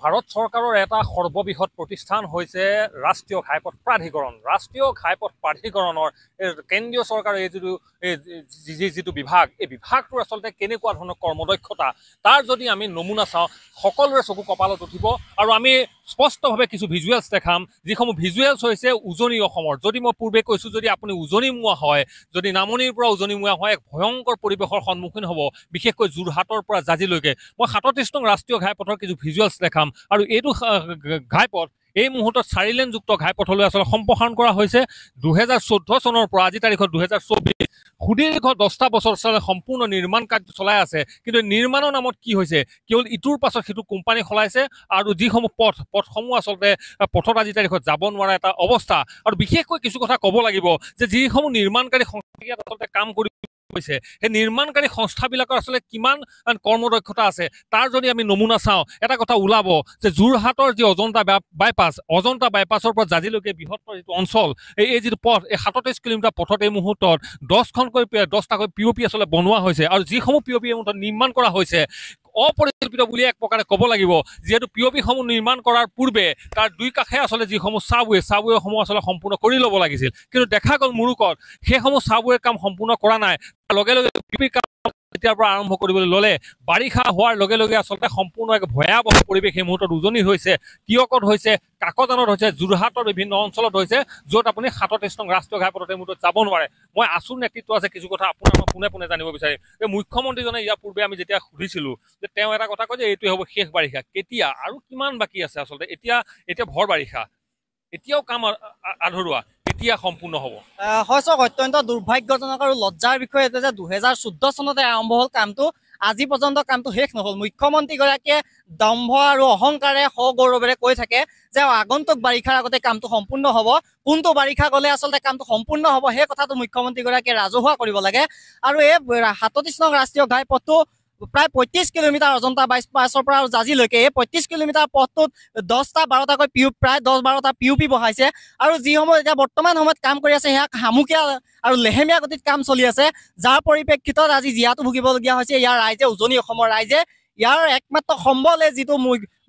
ভাৰত চৰকাৰৰ এটা সৰ্ববৃহৎ প্ৰতিষ্ঠান হৈছে ৰাষ্ট্ৰীয় ঘাইপথ প্ৰাধিকৰণ। ৰাষ্ট্ৰীয় ঘাইপথ প্ৰাধিকৰণৰ কেন্দ্ৰীয় চৰকাৰৰ যিটো বিভাগ, এই বিভাগটোৰ আচলতে কেনেকুৱা ধৰণৰ কৰ্মদক্ষতা তাৰ যদি আমি নমুনা চাওঁ সকলোৰে চকু কপালত উঠিব। আৰু আমি স্পষ্টভাৱে কিছু ভিজুৱেলছ দেখাম, যিসমূহ ভিজুৱেলছ হৈছে উজনি অসমৰ। যদি মই পূৰ্বে কৈছোঁ, যদি আপুনি উজনিমুৱা হয়, যদি নামনিৰ পৰা উজনিমুৱা হয়, এক ভয়ংকৰ পৰিৱেশৰ সন্মুখীন হ'ব, বিশেষকৈ যোৰহাটৰ পৰা জাঁজিলৈকে। মই ৩৭ নং ৰাষ্ট্ৰীয় ঘাইপথৰ কিছু ভিজুৱেলছ দেখাম। আৰু এইটো ঘাইপথ এই মুহূৰ্তত 4 লেনযুক্ত ঘাইপথলৈ আচলতে সম্প্ৰসাৰণ কৰা হৈছে 2014 চনৰ পৰা। আজি তাৰিখত 2024, সুদীৰ্ঘ 10টা বছৰ সম্পূৰ্ণ নিৰ্মাণ কাৰ্য চলাই আছে। কিন্তু নিৰ্মাণৰ নামত কি হৈছে, কেৱল ইটোৰ পাছত সিটো কোম্পানী সলাইছে আৰু যিসমূহ পথসমূহ আচলতে পথত আজি তাৰিখত যাব নোৱাৰা এটা অৱস্থা। আৰু বিশেষকৈ কিছু কথা ক'ব লাগিব যে যিসমূহ নিৰ্মাণকাৰী সংস্থাই আচলতে কাম কৰি হৈছে, সেই নিৰ্মাণকাৰী সংস্থাবিলাকৰ আচলতে কিমান কৰ্মদক্ষতা আছে তাৰ যদি আমি নমুনা চাওঁ, এটা কথা ওলাব যে যোৰহাটৰ যি অজন্তা বাইপাছৰ পৰা জাঁজিলৈকে বৃহত্তৰ যিটো অঞ্চল, এই যিটো পথ, এই 37 কিলোমিটাৰ পথত এই মুহূৰ্তত 10টাকৈ POP আচলতে বনোৱা হৈছে। আৰু যিসমূহ POP এই মুহূৰ্তত নিৰ্মাণ কৰা হৈছে অপৰিকল্পিত বুলি এক প্ৰকাৰে ক'ব লাগিব, যিহেতু POPসমূহ নিৰ্মাণ কৰাৰ পূৰ্বে তাৰ দুই কাষে আচলতে যিসমূহ চাবৱেসমূহ আচলতে সম্পূৰ্ণ কৰি ল'ব লাগিছিল। কিন্তু দেখা গ'ল মুৰুকত সেইসমূহ চাবৱেৰ কাম সম্পূৰ্ণ কৰা নাই। লগে লগে POP কাম তেতিয়াৰ পৰা আৰম্ভ কৰিবলৈ ল'লে। বাৰিষা হোৱাৰ লগে লগে আচলতে সম্পূৰ্ণ এক ভয়াৱহ পৰিৱেশ এই মুহূৰ্তত উজনিত হৈছে, তিয়কত হৈছে, কাকজানত হৈছে, যোৰহাটৰ বিভিন্ন অঞ্চলত হৈছে, য'ত আপুনি 37 নং ৰাষ্ট্ৰীয় ঘাইপথত এই মুহূৰ্তত যাব নোৱাৰে। মই আছুৰ নেতৃত্ব আছে, কিছু কথা আপোনাৰ মই পোনে পোনে জানিব বিচাৰিম। এই মুখ্যমন্ত্ৰীজনে ইয়াৰ পূৰ্বে আমি যেতিয়া সুধিছিলোঁ যে তেওঁ এটা কথা কয় যে এইটোৱে হ'ব শেষ বাৰিষা। কেতিয়া আৰু কিমান বাকী আছে আচলতে? এতিয়া ভৰ বাৰিষা, এতিয়াও কাম আধৰুৱা, কেতিয়া সম্পূৰ্ণ হ'ব? হয় চাওক, অত্যন্ত দুৰ্ভাগ্যজনক আৰু লজ্জাৰ বিষয় এইটো যে 2014 চনতে আৰম্ভ হ'ল কামটো, আজি পৰ্যন্ত কামটো শেষ নহ'ল। মুখ্যমন্ত্ৰীগৰাকীয়ে দম্ভ আৰু অহংকাৰে সগৌৰৱেৰে কৈ থাকে যে আগন্তুক বাৰিষাৰ আগতে কামটো সম্পূৰ্ণ হ'ব। কোনটো বাৰিষা গ'লে আচলতে কামটো সম্পূৰ্ণ হ'ব সেই কথাটো মুখ্যমন্ত্ৰীগৰাকীয়ে ৰাজহুৱা কৰিব লাগে। আৰু এই 37 নং ৰাষ্ট্ৰীয় ঘাইপথটো প্ৰায় 35 কিলোমিটাৰ অজন্তা বাইপাছৰ পৰা আৰু জাঁজিলৈকে। এই 35 কিলোমিটাৰ পথটোত 10-12টাকৈ প্ৰায় 10-12টা POP বহাইছে। আৰু যিসমূহ এতিয়া বৰ্তমান সময়ত কাম কৰি আছে সেয়া হামুকীয়া আৰু লেহেমীয়া গতিত কাম চলি আছে, যাৰ পৰিপ্ৰেক্ষিতত আজি জীয়াতু ভুগিবলগীয়া হৈছে ইয়াৰ ৰাইজে, উজনি অসমৰ ৰাইজে। ইয়াৰ একমাত্ৰ সম্বলে যিটো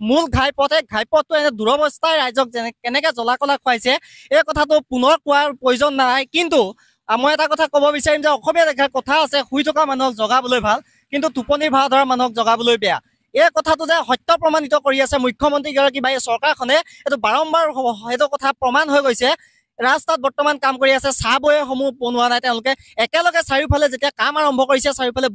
মূল ঘাইপথ, এই ঘাইপথটো এনে দুৰৱস্থাই ৰাইজক কেনেকৈ জ্বলা-কলা খুৱাইছে এই কথাটো পুনৰ কোৱাৰ প্ৰয়োজন নাই। কিন্তু মই এটা কথা ক'ব বিচাৰিম যে অসমীয়া দেখাৰ কথা আছে, শুই থকা মানুহক জগাবলৈ ভাল, কিন্তু টোপনিৰ ভাও ধৰা মানুহক জগাবলৈ বেয়া। এই কথাটো যে সত্য প্ৰমাণিত কৰি আছে মুখ্যমন্ত্ৰীগৰাকী বা এই চৰকাৰখনে, এইটো বাৰম্বাৰ সেইটো কথা প্ৰমাণ হৈ গৈছে। ৰাস্তাত বৰ্তমান কাম কৰি আছে, চাবৱেসমূহ বনোৱা নাই তেওঁলোকে। একেলগে চাৰিওফালে যেতিয়া কাম আৰম্ভ কৰিছে, চাৰিওফালে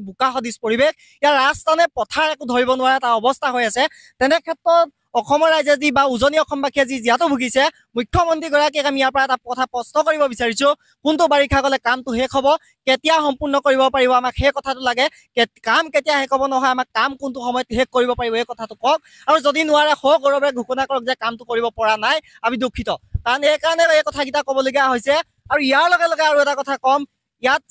বোকা সদৃশ পৰিৱেশ, ইয়াৰ ৰাস্তা নে পথাৰ একো ধৰিব নোৱাৰা এটা অৱস্থা হৈ আছে। তেনে ক্ষেত্ৰত অসমৰ ৰাইজে যি বা উজনি অসমবাসীয়ে যি জীয়াতু ভুগিছে, মুখ্যমন্ত্ৰীগৰাকীক আমি ইয়াৰ পৰা এটা কথা প্ৰশ্ন কৰিব বিচাৰিছোঁ, কোনটো বাৰিষা গ'লে কামটো শেষ হ'ব, কেতিয়া সম্পূৰ্ণ কৰিব পাৰিব, আমাক সেই কথাটো লাগে। কাম কেতিয়া শেষ হ'ব নহয়, আমাক কাম কোনটো সময়ত শেষ কৰিব পাৰিব এই কথাটো কওক। আৰু যদি নোৱাৰে সগৌৰৱে ঘোষণা কৰক যে কামটো কৰিব পৰা নাই, আমি দুখিত। কাৰণ এইকাৰণে এই কথাকেইটা ক'বলগীয়া হৈছে। আৰু ইয়াৰ লগে লগে আৰু এটা কথা ক'ম, ইয়াত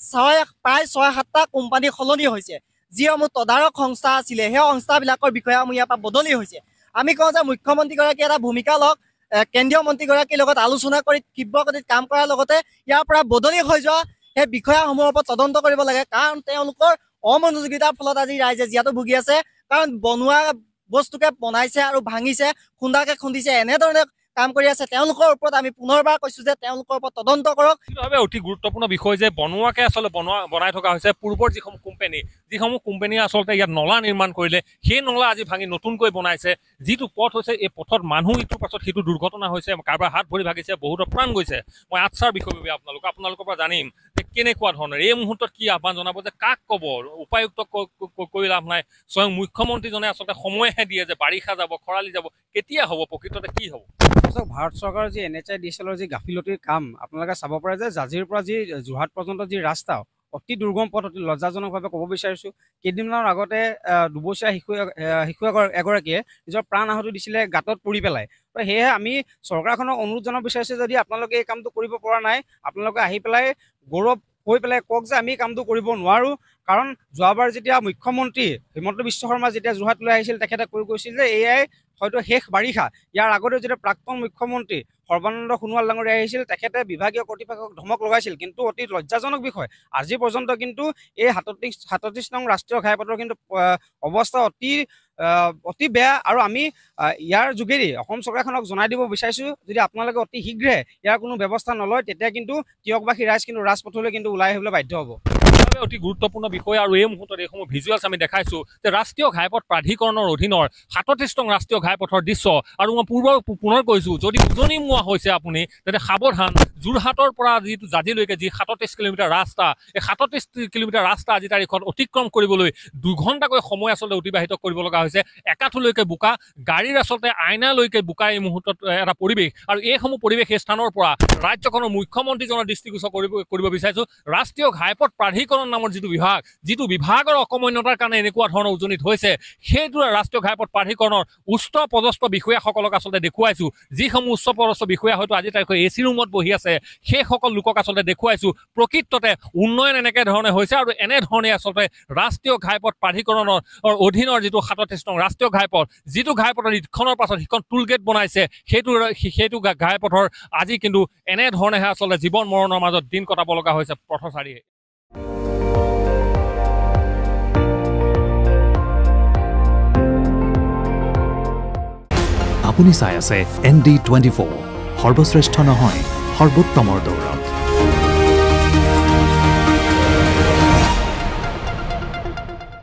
প্ৰায় 6-7টা কোম্পানী সলনি হৈছে। যিসমূহ তদাৰক সংস্থা আছিলে সেই সংস্থাবিলাকৰ বিষয়াসমূহ ইয়াৰ পৰা বদলি হৈছে। আমি কওঁ যে মুখ্যমন্ত্ৰীগৰাকীয়ে এটা ভূমিকা লওক, কেন্দ্ৰীয় মন্ত্ৰীগৰাকীৰ লগত আলোচনা কৰি তীব্ৰ গতিত কাম কৰাৰ লগতে ইয়াৰ পৰা বদলি হৈ যোৱা সেই বিষয়াসমূহৰ ওপৰত তদন্ত কৰিব লাগে। কাৰণ তেওঁলোকৰ অমনোযোগিতাৰ ফলত আজি ৰাইজে জীয়াতু ভুগি আছে। কাৰণ বনোৱা বস্তুকে বনাইছে আৰু ভাঙিছে, খুন্দাকে খুন্দিছে, এনেধৰণে কাম কৰি আছে। তেওঁলোকৰ ওপৰত আমি পুনৰবাৰ কৈছোঁ যে তেওঁলোকৰ ওপৰত তদন্ত কৰক। অতি গুৰুত্বপূৰ্ণ বিষয় যে বনোৱাকে আচলতে বনাই থকা হৈছে। পূৰ্বৰ যিসমূহ কোম্পানীয়ে আচলতে ইয়াত নলা নিৰ্মাণ কৰিলে, সেই নলা আজি ভাঙি নতুনকৈ বনাইছে। যিটো পথ হৈছে, এই পথত মানুহ ইটোৰ পাছত সিটো দুৰ্ঘটনা হৈছে, কাৰোবাৰ হাত ভৰি ভাগিছে, বহুতৰ প্ৰাণ গৈছে। মই আচ্ছাৰ বিষয়ে আপোনালোকৰ পৰা জানিম যে কেনেকুৱা ধৰণৰ এই মুহূৰ্তত কি আহ্বান জনাব, যে কাক ক'ব, উপায়ুক্তক কৈ লাভ নাই, স্বয়ং মুখ্যমন্ত্ৰীজনে আচলতে সময়হে দিয়ে যে বাৰিষা যাব, খৰালি যাব, কেতিয়া হ'ব, প্ৰকৃততে কি হ'ব? ভাৰত চৰকাৰৰ যি NHIDCLৰ যি গাফিলতিৰ কাম আপোনালোকে চাব পাৰে যে জাঁজিৰ পৰা যি যোৰহাট পৰ্যন্ত যি ৰাস্তা, অতি দুৰ্গম পথ, অতি লজ্জাজনকভাৱে ক'ব বিচাৰিছোঁ। কেইদিনমানৰ আগতে দুবছৰীয়া শিশু এগৰাকীয়ে নিজৰ প্ৰাণ আহুতি দিছিলে গাঁতত পৰি পেলাই। তো সেয়েহে আমি চৰকাৰখনক অনুৰোধ জনাব বিচাৰিছোঁ, যদি আপোনালোকে এই কামটো কৰিব পৰা নাই, আপোনালোকে আহি পেলাই গৌৰৱ হৈ পেলাই কওক যে আমি কামটো কৰিব নোৱাৰোঁ। কাৰণ যোৱাবাৰ যেতিয়া মুখ্যমন্ত্ৰী হিমন্ত বিশ্ব শৰ্মা যেতিয়া যোৰহাটলৈ আহিছিল, তেখেতে কৈ গৈছিল যে এয়াই হয়তো শেষ বাৰিষা। ইয়াৰ আগতে যেতিয়া প্ৰাক্তন মুখ্যমন্ত্ৰী সৰ্বানন্দ সোণোৱাল ডাঙৰীয়া আহিছিল, তেখেতে বিভাগীয় কৰ্তৃপক্ষক ধমক লগাইছিল, কিন্তু অতি লজ্জাজনক বিষয় আজি পৰ্যন্ত কিন্তু এই 37 নং ৰাষ্ট্ৰীয় ঘাইপথৰ কিন্তু অৱস্থা অতি বেয়া। আৰু আমি ইয়াৰ যোগেদি অসম চৰকাৰখনক জনাই দিব বিচাৰিছোঁ, যদি আপোনালোকে অতি শীঘ্ৰে ইয়াৰ কোনো ব্যৱস্থা নলয়, তেতিয়া কিন্তু তিয়কবাসী ৰাইজ কিন্তু ৰাজপথলৈ কিন্তু ওলাই আহিবলৈ বাধ্য হ'ব। অতি গুৰুত্বপূৰ্ণ বিষয়। আৰু এই মুহূৰ্তত এইসমূহ ভিজুৱেলছ আমি দেখাইছোঁ যে ৰাষ্ট্ৰীয় ঘাইপথ প্ৰাধিকৰণৰ অধীনৰ 37 নং ৰাষ্ট্ৰীয় ঘাইপথৰ দৃশ্য। আৰু মই পুনৰ কৈছোঁ, যদি উজনি মোৱা হৈছে আপুনি, তেন্তে সাৱধান। যোৰহাটৰ পৰা যিটো জাজিলৈকে যি 37 কিলোমিটাৰ ৰাস্তা, এই 37 কিলোমিটাৰ ৰাস্তা আজি তাৰিখত অতিক্ৰম কৰিবলৈ 2 ঘণ্টাকৈ সময় আচলতে অতিবাহিত কৰিব লগা হৈছে। একাঠলৈকে বোকা, গাড়ীৰ আচলতে আইনালৈকে বোকা এই মুহূৰ্তত এটা পৰিৱেশ। আৰু এইসমূহ পৰিৱেশ এই স্থানৰ পৰা ৰাজ্যখনৰ মুখ্যমন্ত্ৰীজনৰ দৃষ্টিগোচৰ কৰিব বিচাৰিছোঁ। ৰাষ্ট্ৰীয় ঘাইপথ প্ৰাধিকৰণ নামৰ যিটো বিভাগৰ অকমন্যতাৰ কাৰণে এনেকুৱা ধৰণৰ উজনিত হৈছে, সেইটো ৰাষ্ট্ৰীয় ঘাইপথ প্ৰাধিকৰণৰ উচ্চ পদস্থ বিষয়াসকলক আচলতে দেখুৱাইছোঁ। যিসমূহ উচ্চ পদস্থ বিষয়া হয়তো আজি তাৰিখত AC ৰুমত বহি আছে, সেইসকল লোকক আচলতে দেখুৱাইছোঁ প্ৰকৃততে উন্নয়ন এনেকৈ ধৰণে হৈছে। আৰু এনেধৰণে আচলতে ৰাষ্ট্ৰীয় ঘাইপথ প্ৰাধিকৰণৰ অধীনৰ যিটো 37 নং ৰাষ্ট্ৰীয় ঘাইপথ, যিটো ঘাইপথৰ ইখনৰ পাছত সিখন টুল গেট বনাইছে, সেইটো ঘাইপথৰ আজি কিন্তু এনেধৰণেহে আচলতে জীৱন মৰণৰ মাজত দিন কটাব লগা হৈছে পথচাৰীয়ে। আপুনি চাই আছে ND24, সৰ্বশ্ৰেষ্ঠ নহয় সৰ্বোত্তমৰ দৌৰ।